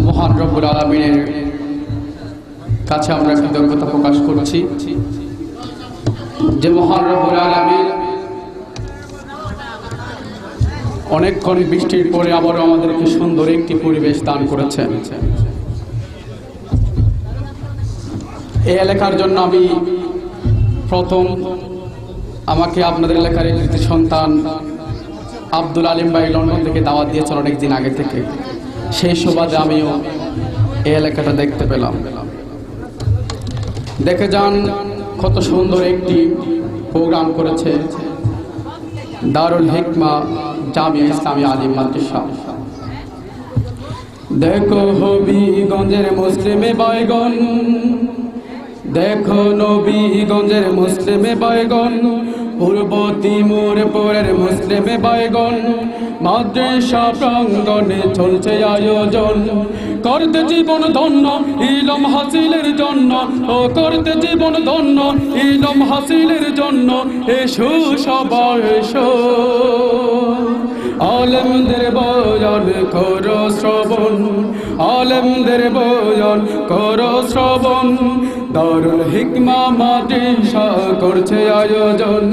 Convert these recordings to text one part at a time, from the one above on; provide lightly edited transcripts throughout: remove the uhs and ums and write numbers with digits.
মহান রব্বুল আলামিনের কাছে আমরা কৃতজ্ঞতা প্রকাশ করছি যে মহান রব্বুল আলামিন অনেকক্ষণ বৃষ্টির পরে আবারও আমাদেরকে সুন্দর একটি পরিবেশ দান করেছেন। এই এলাকার জন্য আমি প্রথম আমাকে আপনাদের এলাকার একটি সন্তান আব্দুল আলিম ভাই লন্ডন থেকে দাওয়াত দিয়েছেন অনেকদিন আগে থেকে। সেই সুবাদে আমিও এই এলাকাটা দেখতে পেলাম। দেখে যান কত সুন্দর একটি প্রোগ্রাম করেছে দারুল হিকমা জামিয়া ইসলামিয়া আলিম মাদ্রাসা। দেখো হবিগঞ্জের মুসলিমে বাইগন, দেখো নবীগঞ্জের মুসলিমে বাইগন, পূর্ব তিমুরপুরের মুসলিমে বাইগন, মাদ্রাসা প্রাঙ্গণে চলছে আয়োজন। করতে জীবন ধন্য ইলম হাসিলের জন্য, ও করতে জীবন ধন্য ইলম হাসিলের জন্য, এসো সবাই এসো। আলেমদের বয়ান করো শ্রবণ, আলেমদের বয়ান করো শ্রবণ, দারুল হিকমা মাদ্রাসা করছে আয়োজন,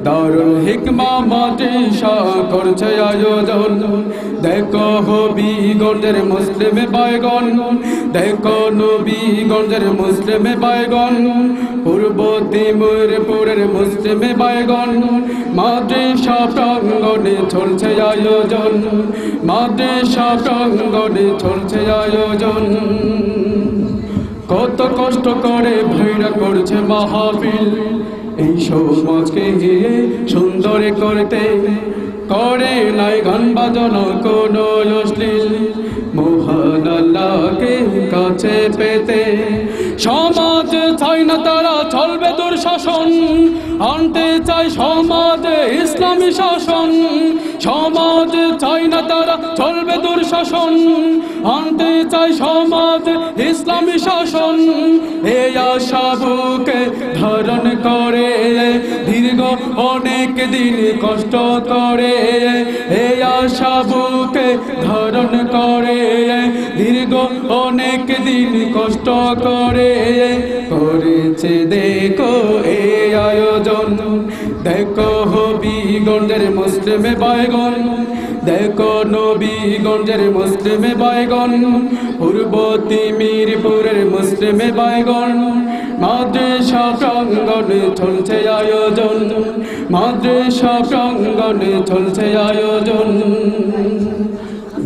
দারুল হিকমা মাদ্রাসা করছে আয়োজন। দেখো হবিগঞ্জের মুসলিমে বাইগন, দেখো নবীগঞ্জের মুসলিমে বাইগন, পূর্ব তিমুরপুরের মুসলিমে বাইগন, মাদ্রাসা প্রাঙ্গণে চলছে আয়োজন, মাদ্রাসা প্রাঙ্গণে চলছে আয়োজন। কত কষ্ট করে ভাইরা করছে মাহফিল, এই সমাজকে সুন্দর করতে, করে নাই গান বাজানো কোনো অশ্লীল, মহান আল্লাহকে কাছে পেতে। সমাজ চাই না তারা চলবে দুঃশাসন, আনতে চাই সমাজে ইসলামী শাসন। সমাজ চাই না তারা চলবে দুঃশাসন, আনতে চাই সমাজে ইসলামী শাসন। এই আশা বুকে ধারণ করে দীর্ঘ অনেক দিন কষ্ট করে, এই আশা বুকে ধারণ করে দীর্ঘ অনেক দিন কষ্ট করে, করেছে দেখো এই আয়োজন। দেখো হবিগঞ্জের মুসলিমে বাইগন, দেখো নবীগঞ্জের মুসলিমে বাইগন, পূর্ব তিমিরপুরের মুসলিমে বাইগন, মাদ্রাসা প্রাঙ্গণে চলছে আয়োজন, মাদ্রাসা প্রাঙ্গণে চলছে আয়োজন।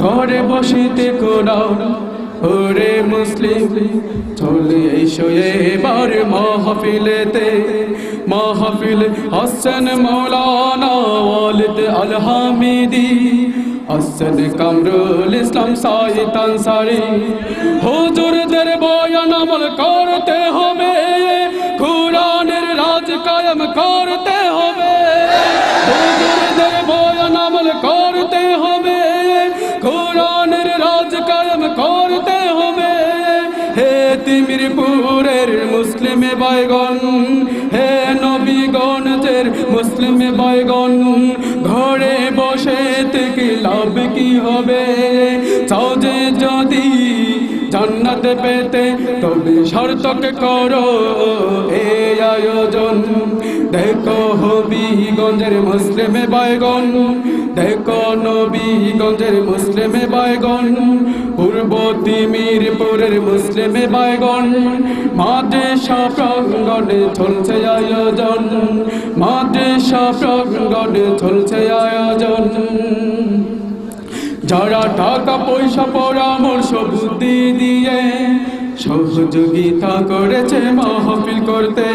ঘরে বসিতে কোরআন ওরে মুসলিম, চলে এসো এবার মাহফিলেতে, মাহফিল হাসান মৌলানা ওয়ালিদ আল হামিদি, হাসান কামরুল ইসলাম সাইদ আনসারী। হুজুরদের বয়ান আমল করতে হবে, কুরআনের রাজ কায়েম করতে হবে। হুজুরদের বয়ান আমল করতে হবে, কুরআনের রাজ কায়েম করতে হবে। হে তিমিরপুরের মুসলিমে বাইগন, হে নবীগঞ্জের মুসলিমে বাইগন, ঘরে বসে থেকে লাভ কি হবে? চাও যে যদি জান্নাত পেতে তবে সার্থক করো এই আয়োজন। দেখো হবিগঞ্জের মুসলিমে বাইগন, দেখো নবীগঞ্জের মুসলিমে বাইগন, পূর্ব তিমিরপুরের মুসলিমে বাইগন, মাদ্রাসা প্রাঙ্গণে চলছে আয়োজন, মাদ্রাসা প্রাঙ্গণে চলছে আয়োজন। যারা টাকা পয়সা পরামর্শ বুদ্ধি দিয়ে সহযোগিতা করেছে মাহফিল করতে,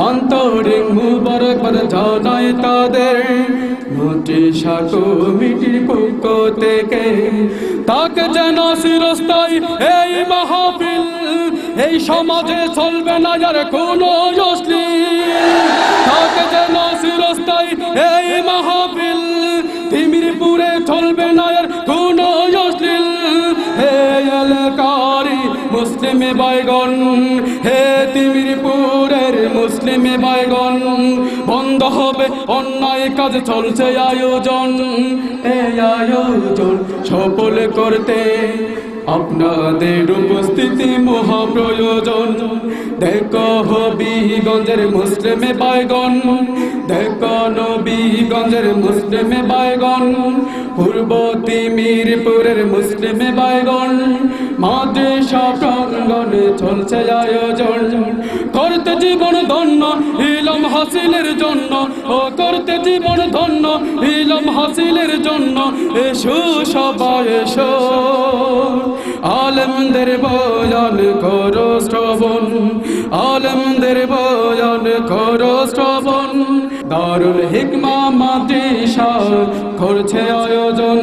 অন্তরে মুবারকবাদ জানাই তাদের মাদ্রাসা কমিটির পক্ষ থেকে। তাকে যেন চিরস্থায়ী এই মাহফিল, এই সমাজে চলবে না যার কোনো অশ্লীল। তাকে যেন চিরস্থায়ী এই মাহফিল, তিমিরপুরে চলবে না আর কোনো অশ্লীল। হে এলাকারি মুসলিমে বাইগন, হে তিমিরপুরের মুসলিমে বাইগন, বন্ধ হবে অন্যায় কাজ চলছে আয়োজন। এই আয়োজন সফল করতে আপনাদের উপস্থিতি মহা প্রয়োজন। দেখো হবিগঞ্জের মুসলিমে বাইগন, দেখো নবীগঞ্জের মুসলিমে বাইগন, পূর্ব তিমিরপুরের মুসলিমে বাইগন, মাদ্রাসা প্রাঙ্গণে চলছে আয়োজন। করতে জীবন ধন্য ইলম হাসিলের জন্য, ও করতে জীবন ধন্য ইলম হাসিলের জন্য, এসো সবাই এসো, আলেমদের বয়ান করো শ্রবণ, আলেমদের বয়ান করো শ্রবণ। দারুল হিকমা মাদ্রাসা করছে আয়োজন।